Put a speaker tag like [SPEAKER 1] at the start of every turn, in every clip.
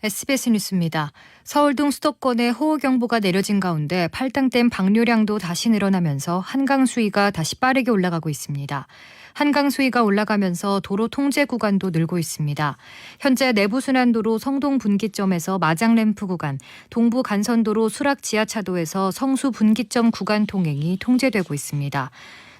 [SPEAKER 1] SBS 뉴스입니다. 서울 등 수도권에 호우경보가 내려진 가운데 팔당댐 방류량도 다시 늘어나면서 한강 수위가 다시 빠르게 올라가고 있습니다. 한강 수위가 올라가면서 도로 통제 구간도 늘고 있습니다. 현재 내부순환도로 성동 분기점에서 마장램프 구간, 동부 간선도로 수락 지하차도에서 성수 분기점 구간 통행이 통제되고 있습니다.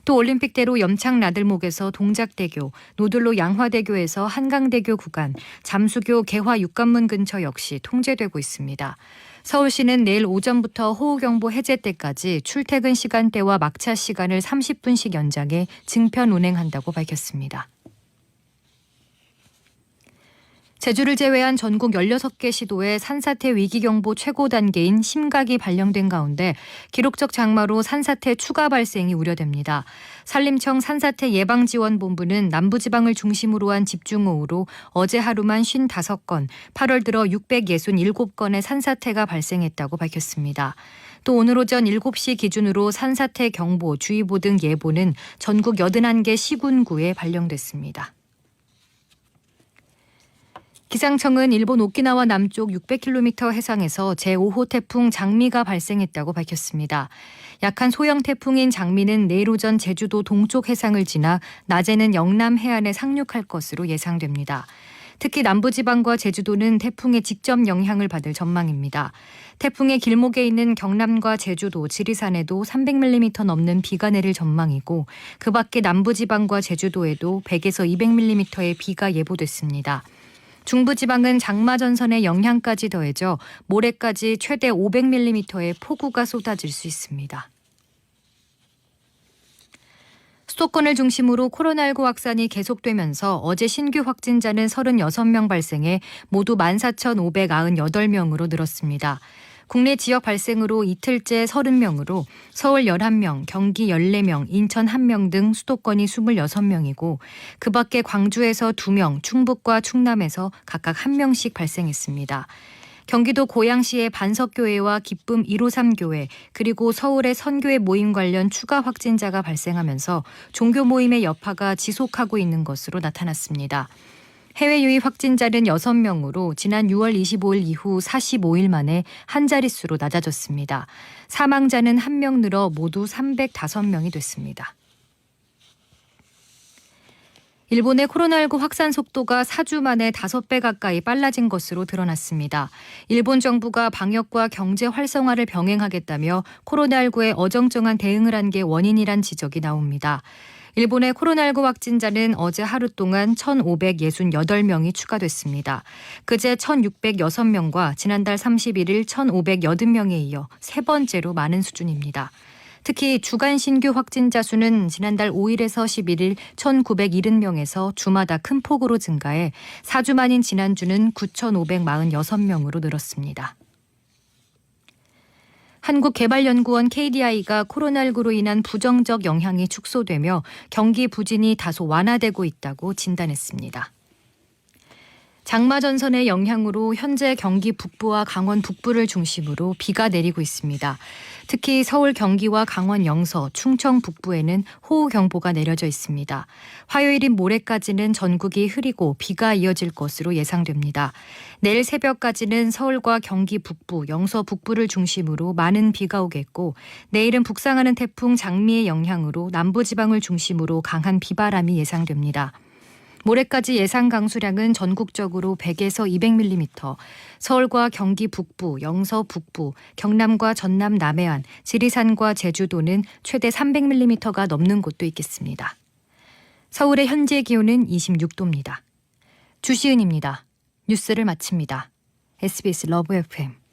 [SPEAKER 1] 또 올림픽대로 염창 나들목에서 동작대교, 노들로 양화대교에서 한강대교 구간, 잠수교 개화 육관문 근처 역시 통제되고 있습니다. 서울시는 내일 오전부터 호우경보 해제 때까지 출퇴근 시간대와 막차 시간을 30분씩 연장해 증편 운행한다고 밝혔습니다. 제주를 제외한 전국 16개 시도에 산사태 위기경보 최고 단계인 심각이 발령된 가운데 기록적 장마로 산사태 추가 발생이 우려됩니다. 산림청 산사태 예방지원본부는 남부지방을 중심으로 한 집중호우로 어제 하루만 55건, 8월 들어 667건의 산사태가 발생했다고 밝혔습니다. 또 오늘 오전 7시 기준으로 산사태 경보, 주의보 등 예보는 전국 81개 시군구에 발령됐습니다. 기상청은 일본 오키나와 남쪽 600km 해상에서 제5호 태풍 장미가 발생했다고 밝혔습니다. 약한 소형 태풍인 장미는 내일 오전 제주도 동쪽 해상을 지나 낮에는 영남 해안에 상륙할 것으로 예상됩니다. 특히 남부지방과 제주도는 태풍의 직접 영향을 받을 전망입니다. 태풍의 길목에 있는 경남과 제주도, 지리산에도 300mm 넘는 비가 내릴 전망이고 그 밖에 남부지방과 제주도에도 100에서 200mm의 비가 예보됐습니다. 중부지방은 장마전선의 영향까지 더해져 모레까지 최대 500mm의 폭우가 쏟아질 수 있습니다. 수도권을 중심으로 코로나19 확산이 계속되면서 어제 신규 확진자는 36명 발생해 모두 14,598명으로 늘었습니다. 국내 지역 발생으로 이틀째 30명으로 서울 11명, 경기 14명, 인천 1명 등 수도권이 26명이고 그 밖에 광주에서 2명, 충북과 충남에서 각각 1명씩 발생했습니다. 경기도 고양시의 반석교회와 기쁨 153교회 그리고 서울의 선교회 모임 관련 추가 확진자가 발생하면서 종교 모임의 여파가 지속하고 있는 것으로 나타났습니다. 해외 유입 확진자는 6명으로 지난 6월 25일 이후 45일 만에 한 자릿수로 낮아졌습니다. 사망자는 1명 늘어 모두 305명이 됐습니다. 일본의 코로나19 확산 속도가 4주 만에 5배 가까이 빨라진 것으로 드러났습니다. 일본 정부가 방역과 경제 활성화를 병행하겠다며 코로나19에 어정쩡한 대응을 한 게 원인이란 지적이 나옵니다. 일본의 코로나19 확진자는 어제 하루 동안 1,568명이 추가됐습니다. 그제 1,606명과 지난달 31일 1,580명에 이어 세 번째로 많은 수준입니다. 특히 주간 신규 확진자 수는 지난달 5일에서 11일 1,970명에서 주마다 큰 폭으로 증가해 4주 만인 지난주는 9,546명으로 늘었습니다. 한국개발연구원 KDI가 코로나19로 인한 부정적 영향이 축소되며 경기 부진이 다소 완화되고 있다고 진단했습니다. 장마 전선의 영향으로 현재 경기 북부와 강원 북부를 중심으로 비가 내리고 있습니다. 특히 서울 경기와 강원 영서, 충청 북부에는 호우경보가 내려져 있습니다. 화요일인 모레까지는 전국이 흐리고 비가 이어질 것으로 예상됩니다. 내일 새벽까지는 서울과 경기 북부, 영서 북부를 중심으로 많은 비가 오겠고 내일은 북상하는 태풍 장미의 영향으로 남부지방을 중심으로 강한 비바람이 예상됩니다. 모레까지 예상 강수량은 전국적으로 100에서 200mm, 서울과 경기 북부, 영서 북부, 경남과 전남 남해안, 지리산과 제주도는 최대 300mm가 넘는 곳도 있겠습니다. 서울의 현재 기온은 26도입니다. 주시은입니다. 뉴스를 마칩니다. SBS 러브 FM